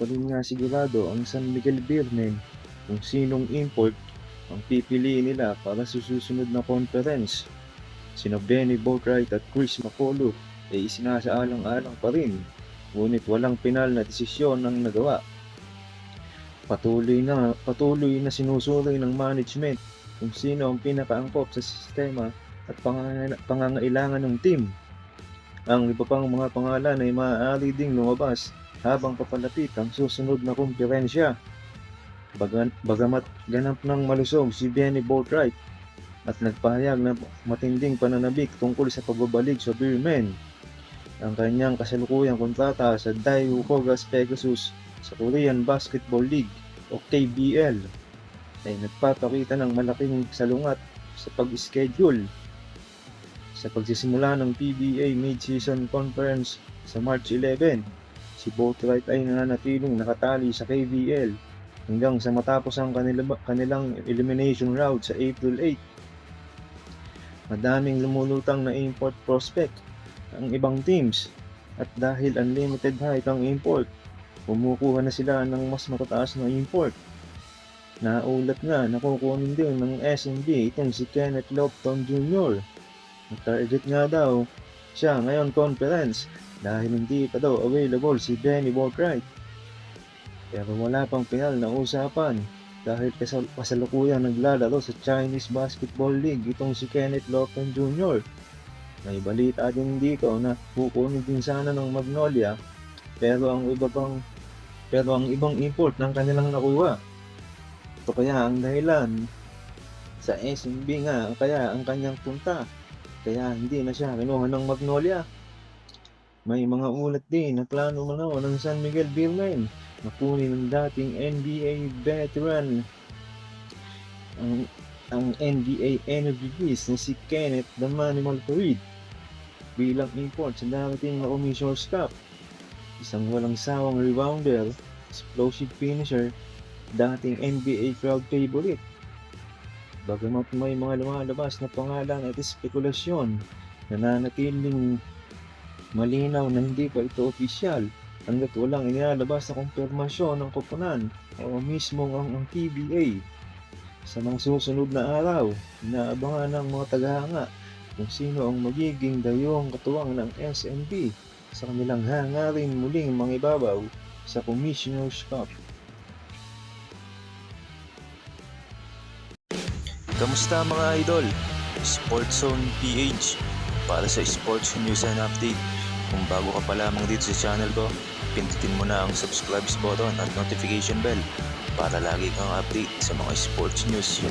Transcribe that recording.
pa rin nga sigurado ang San Miguel Beermen kung sinong import ang pipiliin nila para sa susunod na conference. Sina Benny Boatwright at Chris McCullough ay isinasaalang-alang pa rin, ngunit walang pinal na desisyon ang nagawa. Patuloy na sinusuri ng management kung sino ang pinakaangkop sa sistema at pangangailangan ng team. Ang iba pang mga pangalan ay maaari ding lumabas habang papalapit ang susunod na kumperensya. Bagamat ganap ng malusog si Benny Boatwright at nagpahayag na matinding pananabik tungkol sa pagbabalik sa Beermen, ang kanyang kasalukuyang kontrata sa Daewoo Kogas Pegasus sa Korean Basketball League o KBL ay nagpapakita ng malaking salungat sa pag-schedule. Sa pagsisimula ng PBA Mid-Season Conference sa March 11, si Boatwright ay nananatiling nakatali sa KBL hanggang sa matapos ang kanilang elimination round sa April 8. Madaming lumulutang na import prospect ang ibang teams at dahil unlimited hike ang import, kumukuha na sila ng mas matataas na import. Naulat nga na kukunin din ng SMB itong si Kenneth Lofton Jr. Target nga daw siya ngayon conference dahil hindi pa daw available si Benny Boatwright. Pero wala pang pinal na usapan dahil kasalukuyang naglalaro sa Chinese Basketball League itong si Kenneth Lofton Jr. May balita din dito na kukunin din sana ng Magnolia pero ang ibang import ng kanilang nakuha. Ito kaya ang dahilan sa SMB nga kaya ang kanyang punta. Kaya hindi na siya kinuha ng Magnolia. May mga ulat din na plano ng San Miguel Beermen na kunin ng dating NBA veteran ang NBA Energy Beast na si Kenneth "The Manimal" Faried bilang import sa darating na Commissioner's Cup. Isang walang sawang rebounder, explosive finisher, dating NBA crowd favorite. Bagamat may mga lumalabas na pangalan at espekulasyon, nananatiling malinaw na hindi pa ito opisyal hanggat walang inilalabas na kumpirmasyon ng koponan o mismo ang PBA. Sa mga susunod na araw, inaabangan ng mga tagahanga kung sino ang magiging dayong katuwang ng SMB sa kanilang hangarin muling mangibabaw sa Commissioner's Cup. Kamusta mga idol? Sports Zone PH para sa sports news and update. Kung bago ka pa lamang dito sa channel ko, pindutin mo na ang subscribe button at notification bell para lagi kang update sa mga sports news.